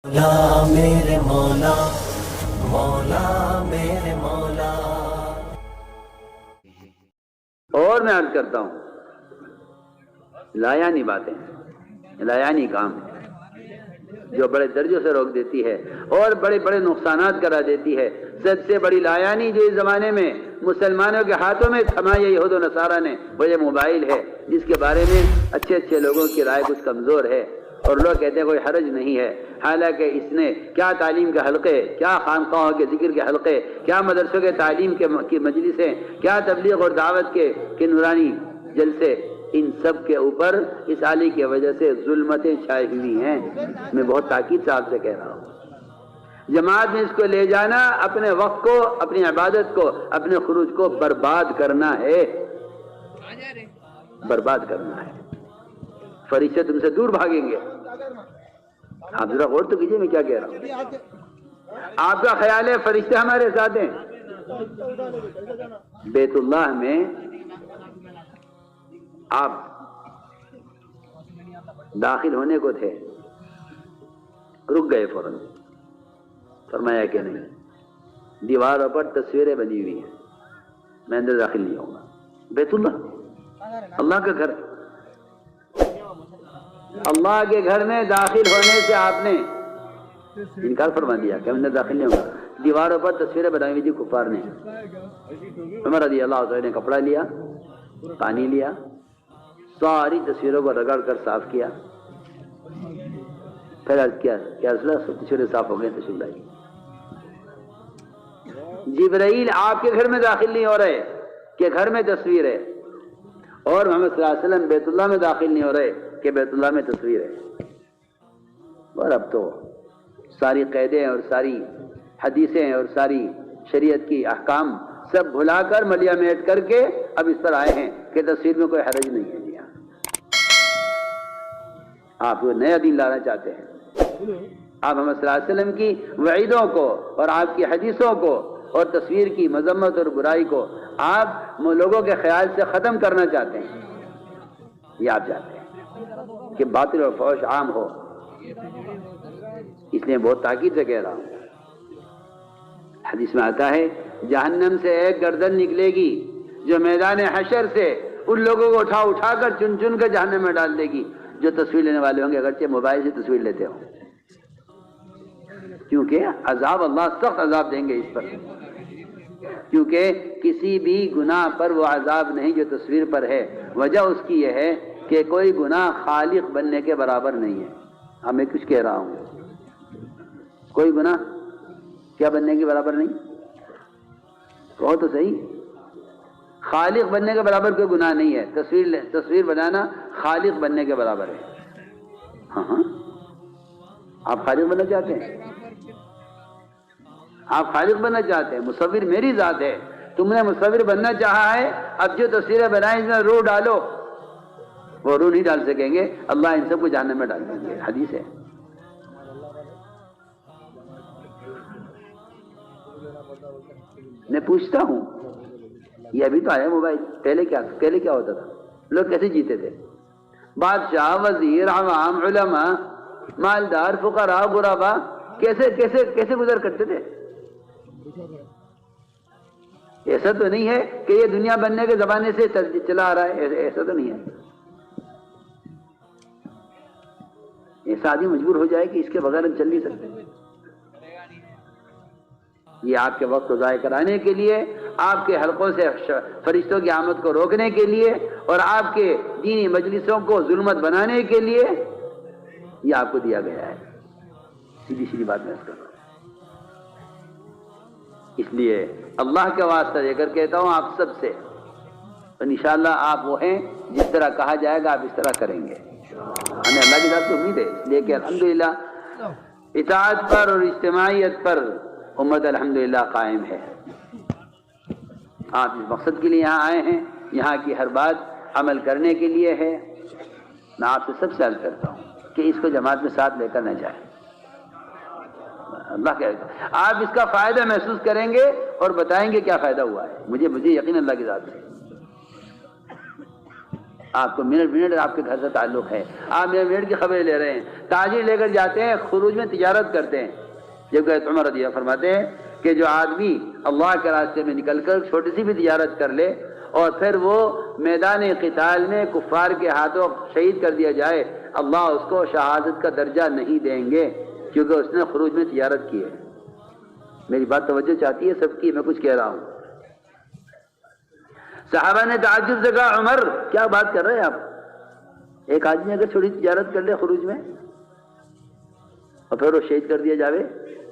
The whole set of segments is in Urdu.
مولا میرے مولا، مولا میرے مولا۔ اور میں عرض کرتا ہوں، لایانی باتیں، لایانی کام جو بڑے درجوں سے روک دیتی ہے اور بڑے بڑے نقصانات کرا دیتی ہے۔ سب سے بڑی لایانی جو اس زمانے میں مسلمانوں کے ہاتھوں میں تھما یہ یہود و نصارہ نے، وہ یہ موبائل ہے، جس کے بارے میں اچھے اچھے لوگوں کی رائے کچھ کمزور ہے اور لوگ کہتے ہیں کوئی حرج نہیں ہے، حالانکہ اس نے کیا تعلیم کے حلقے، کیا خانقاہوں کے ذکر کے حلقے، کیا مدرسوں کے تعلیم کی مجلسیں، کیا تبلیغ اور دعوت کے نورانی جلسے، ان سب کے اوپر اس آلی کی وجہ سے ظلمتیں چھائی ہوئی ہیں۔ میں بہت تاکید سے آپ سے کہہ رہا ہوں، جماعت میں اس کو لے جانا اپنے وقت کو، اپنی عبادت کو، اپنے خروج کو برباد کرنا ہے، برباد کرنا ہے۔ فرشتے تم سے دور بھاگیں گے۔ آپ ذرا غور تو کیجئے میں کیا کہہ رہا ہوں۔ آپ کا خیال ہے فرشتے ہمارے ساتھ ہیں؟ بیت اللہ میں آپ داخل ہونے کو تھے، رک گئے فوراً، فرمایا کہ نہیں، دیواروں پر تصویریں بنی ہوئی ہیں، میں اندر داخل نہیں ہوں گا۔ بیت اللہ اللہ کا گھر، اللہ کے گھر میں داخل ہونے سے آپ نے انکار فرما دیا کہ میں اندر داخل نہیں ہوں گا۔ دیواروں پر تصویریں بنائی ہوئی تھی کفار نے۔ عمر رضی اللہ عنہ نے کپڑا لیا، پانی لیا، ساری تصویروں کو رگڑ کر صاف کیا، پھر عرض کیا کہ رسول اللہ سب تصویریں صاف ہو گئے، تشریف لائیے۔ جبرائیل آپ کے گھر میں داخل نہیں ہو رہے کہ گھر میں تصویر ہے، اور محمد صلی اللہ علیہ وسلم بیت اللہ میں داخل نہیں ہو رہے کہ بیت اللہ میں تصویر ہے۔ اور اب تو ساری قیدیں اور ساری حدیثیں اور ساری شریعت کی احکام سب بھلا کر ملیا میٹ کر کے اب اس پر آئے ہیں کہ تصویر میں کوئی حرج نہیں ہے۔ جی ہاں، آپ وہ نیا دین لانا چاہتے ہیں۔ آپ محمد صلی اللہ علیہ وسلم کی وعیدوں کو اور آپ کی حدیثوں کو اور تصویر کی مذمت اور برائی کو آپ لوگوں کے خیال سے ختم کرنا چاہتے ہیں۔ یہ آپ چاہتے ہیں کہ باطل اور فحش عام ہو، اس لیے بہت تاکید سے کہہ رہا ہوں۔ حدیث میں آتا ہے جہنم سے ایک گردن نکلے گی جو میدان حشر سے ان لوگوں کو اٹھا اٹھا کر چن چن کر جہنم میں ڈال دے گی جو تصویر لینے والے ہوں گے، اگرچہ موبائل سے تصویر لیتے ہوں، کیونکہ عذاب اللہ سخت عذاب دیں گے اس پر، کیونکہ کسی بھی گناہ پر وہ عذاب نہیں جو تصویر پر ہے۔ وجہ اس کی یہ ہے کہ کوئی گناہ خالق بننے کے برابر نہیں ہے۔ اب میں کچھ کہہ رہا ہوں، کوئی گناہ کیا بننے کے برابر نہیں؟ کہو تو صحیح، خالق بننے کے برابر کوئی گناہ نہیں ہے۔ تصویر بنانا خالق بننے کے برابر ہے۔ ہاں ہاں، آپ خالق بننا چاہتے ہیں؟ آپ خالق بننا چاہتے ہیں؟ مصور میری ذات ہے، تم نے مصور بننا چاہا ہے، اب جو تصویریں بنائیں اس میں روح ڈالو، وہ روح نہیں ڈال سکیں گے، اللہ ان سب کو جہنم میں ڈال دیں گے، حدیث ہے۔ میں پوچھتا ہوں، یہ ابھی تو آیا موبائل، پہلے کیا ہوتا تھا؟ لوگ کیسے جیتے تھے؟ بادشاہ، وزیر، عوام، علماء، مالدار، فقراء، غرباء کیسے گزر کرتے تھے؟ ایسا تو نہیں ہے کہ یہ دنیا بننے کے زمانے سے چلا آ رہا ہے، ایسا تو نہیں ہے۔ ایسا آدمی مجبور ہو جائے کہ اس کے بغیر ہم چل نہیں سکتے۔ یہ آپ کے وقت کو ضائع کرانے کے لیے، آپ کے حلقوں سے فرشتوں کی آمد کو روکنے کے لیے اور آپ کے دینی مجلسوں کو ظلمت بنانے کے لیے یہ آپ کو دیا گیا ہے۔ سیدھی بات میں اس کا، اس لیے اللہ کے واسطہ دے کر کہتا ہوں آپ سب سے، اور انشاءاللہ آپ وہ ہیں جس طرح کہا جائے گا آپ اس طرح کریں گے، ہمیں اللہ کی طرف سے امید ہے، اس لیے کہ الحمدللہ اطاعت پر اور اجتماعیت پر امت الحمدللہ قائم ہے۔ آپ اس مقصد کے لیے یہاں آئے ہیں، یہاں کی ہر بات عمل کرنے کے لیے ہے۔ میں آپ سے سب سے عرض کرتا ہوں کہ اس کو جماعت میں ساتھ لے کر نہ جائیں۔ اللہ کہے گا آپ اس کا فائدہ محسوس کریں گے اور بتائیں گے کیا فائدہ ہوا ہے، مجھے یقین اللہ کی ذات ہے۔ آپ کو منٹ منٹ آپ کے گھر سے تعلق ہے، آپ منٹ منٹ کی خبریں لے رہے ہیں، تاجر لے کر جاتے ہیں، خروج میں تجارت کرتے ہیں. جب کہ عمر رضی اللہ فرماتے ہیں کہ جو آدمی اللہ کے راستے میں نکل کر چھوٹی سی بھی تجارت کر لے اور پھر وہ میدان قتال میں کفار کے ہاتھوں شہید کر دیا جائے، اللہ اس کو شہادت کا درجہ نہیں دیں گے، کیونکہ اس نے خروج میں تجارت کی ہے. میری بات توجہ چاہتی ہے سب کی، میں کچھ کہہ رہا ہوں. صحابہ نے تعجب سے کہا عمر کیا بات کر رہے ہیں آپ؟ ایک آدمی اگر چھوٹی تجارت کر لے خروج میں اور پھر وہ شہید کر دیا جاوے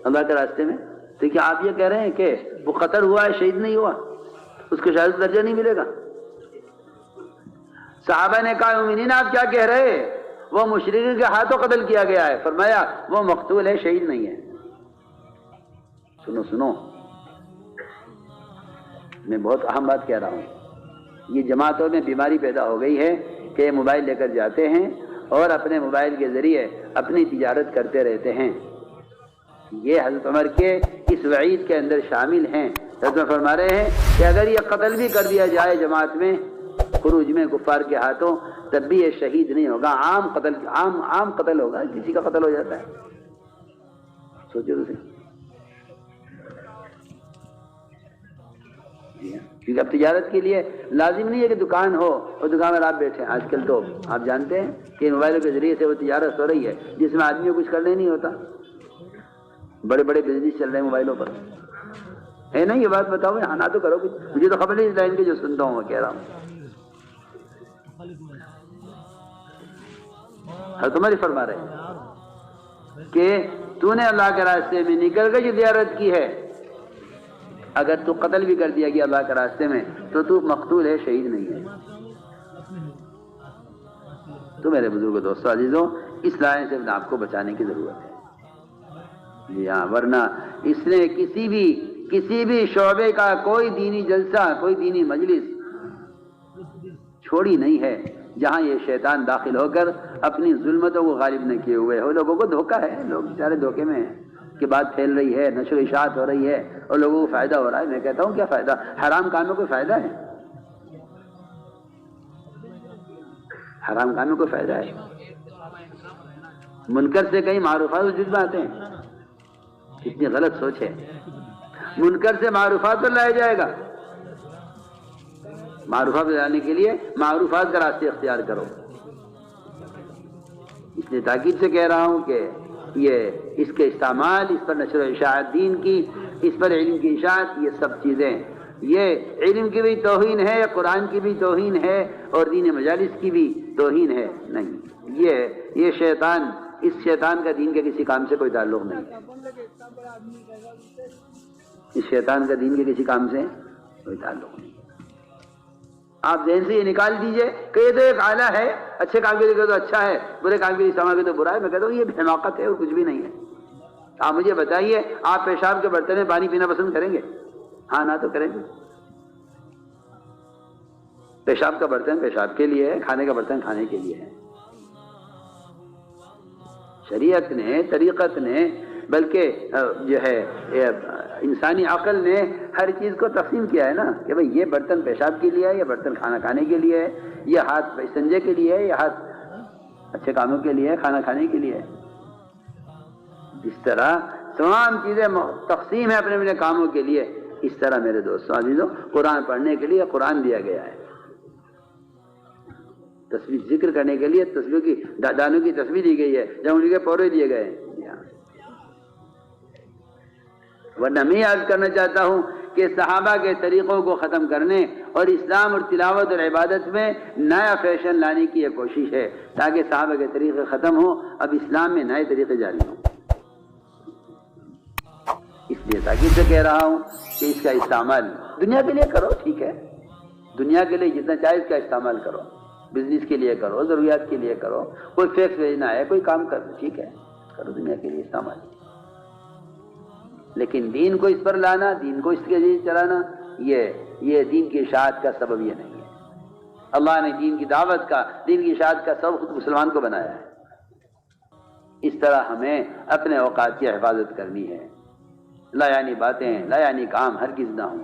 اللہ کے راستے میں، تو کیا آپ یہ کہہ رہے ہیں کہ وہ قتل ہوا ہے شہید نہیں ہوا، اس کو شہادت درجہ نہیں ملے گا؟ صحابہ نے کہا مومنین آپ کیا کہہ رہے ہیں؟ وہ مشرکین کے ہاتھوں قتل کیا گیا ہے. فرمایا وہ مقتول ہے، شہید نہیں ہے. سنو سنو، میں بہت اہم بات کہہ رہا ہوں. یہ جماعتوں میں بیماری پیدا ہو گئی ہے کہ موبائل لے کر جاتے ہیں اور اپنے موبائل کے ذریعے اپنی تجارت کرتے رہتے ہیں. یہ حضرت عمر کے اس وعید کے اندر شامل ہیں. حضرت عمر فرما رہے ہیں کہ اگر یہ قتل بھی کر دیا جائے جماعت میں خروج میں کفار کے ہاتھوں تب بھی یہ شہید نہیں ہوگا، عام قتل ہوگا، کسی کا قتل ہو جاتا ہے. سوچو اسے، کیونکہ اب تجارت کے لیے لازم نہیں ہے کہ دکان ہو اور دکان میں آپ بیٹھے ہیں. آج کل تو آپ جانتے ہیں کہ موبائلوں کے ذریعے سے وہ تجارت ہو رہی ہے جس میں آدمی کو کچھ کرنے نہیں ہوتا. بڑے بڑے بزنس چل رہے ہیں موبائلوں پر، ہے نا؟ یہ بات بتاؤ، ہاں نہ تو کرو کچھ، مجھے تو خبر نہیں اس لائن کی جو سنتا ہوں وہ کہہ رہا ہوں. حضرت عمر فرما رہے ہیں کہ تو نے اللہ کے راستے میں نکل کر جو تجارت کی ہے، اگر تو قتل بھی کر دیا گیا اللہ کے راستے میں تو مقتول ہے، شہید نہیں ہے. تو میرے بزرگوں دوستوں عزیزوں، اس لائن سے اپنے آپ کو بچانے کی ضرورت ہے. جی ہاں، ورنہ اس نے کسی بھی شعبے کا کوئی دینی جلسہ، کوئی دینی مجلس چھوڑی نہیں ہے جہاں یہ شیطان داخل ہو کر اپنی ظلمتوں کو غالب نہ کیے ہوئے ہو. لوگوں کو دھوکہ ہے، لوگ بیچارے دھوکے میں ہیں کہ بات پھیل رہی ہے، نشر و اشاعت ہو رہی ہے اور لوگوں کو فائدہ ہو رہا ہے. میں کہتا ہوں کیا فائدہ؟ حرام کام میں کوئی فائدہ ہے؟ حرام کام میں کوئی فائدہ ہے؟ منکر سے کئی معروفات وجود میں آتے ہیں. کتنی غلط سوچ ہے. منکر سے معروفات پر لایا جائے گا. معروفات لانے کے لیے معروفات کا راستے اختیار کرو. اس لیے تاکید سے کہہ رہا ہوں کہ یہ اس کے استعمال، اس پر نشر و اشاعت دین کی، اس پر علم کی اشاعت، یہ سب چیزیں، یہ علم کی بھی توہین ہے، قرآن کی بھی توہین ہے اور دین مجالس کی بھی توہین ہے. نہیں، یہ شیطان، اس شیطان کا دین کے کسی کام سے کوئی تعلق نہیں. اس شیطان کا دین کے کسی کام سے کوئی تعلق نہیں. آپ ذہن سے یہ نکال دیجئے کہ یہ تو ایک آلہ ہے، اچھے کام کے لیے تو اچھا ہے، برے کام کے لیے استعمال کے تو برا ہے. میں کہتا ہوں یہ حماقت ہے اور کچھ بھی نہیں ہے. آپ مجھے بتائیے، آپ پیشاب کے برتن میں پانی پینا پسند کریں گے؟ ہاں نہ تو کریں گے. پیشاب کا برتن پیشاب کے لیے ہے، کھانے کا برتن کھانے کے لیے ہے. شریعت نے، طریقت نے، بلکہ جو ہے انسانی عقل نے ہر چیز کو تقسیم کیا ہے نا کہ بھئی یہ برتن پیشاب کے لیے ہے، یہ برتن کھانا کھانے کے لیے ہے، یہ ہاتھ استنجے کے لیے ہے، یہ ہاتھ اچھے کاموں کے لیے ہے، کھانا کھانے کے لیے ہے. اس طرح تمام چیزیں تقسیم ہے اپنے اپنے کاموں کے لیے. اس طرح میرے دوستوں عزیزوں، قرآن پڑھنے کے لیے قرآن دیا گیا ہے، تسبیح ذکر کرنے کے لیے تسبیح کی دانوں کی تسبیح دی گئی ہے، جنگلی کے پورے دیے گئے ہیں. ورنہ میں یاد کرنا چاہتا ہوں کہ صحابہ کے طریقوں کو ختم کرنے اور اسلام اور تلاوت اور عبادت میں نیا فیشن لانے کی یہ کوشش ہے تاکہ صحابہ کے طریقے ختم ہوں، اب اسلام میں نئے طریقے جاری ہوں. اس لیے تاکید سے کہہ رہا ہوں کہ اس کا استعمال دنیا کے لیے کرو، ٹھیک ہے، دنیا کے لیے جتنا چاہے اس کا استعمال کرو، بزنس کے لیے کرو، ضروریات کے لیے کرو، کوئی فیکس بھیجنا ہے، کوئی کام کرو، ٹھیک ہے، کرو، دنیا کے لیے استعمال. لیکن دین کو اس پر لانا، دین کو اس کے ذریعے چلانا، یہ دین کی اشاعت کا سبب یہ نہیں ہے. اللہ نے دین کی دعوت کا، دین کی اشاعت کا سبب خود مسلمان کو بنایا ہے. اس طرح ہمیں اپنے اوقات کی حفاظت کرنی ہے. لا یعنی باتیں، لا یعنی کام ہرگز نہ ہوں.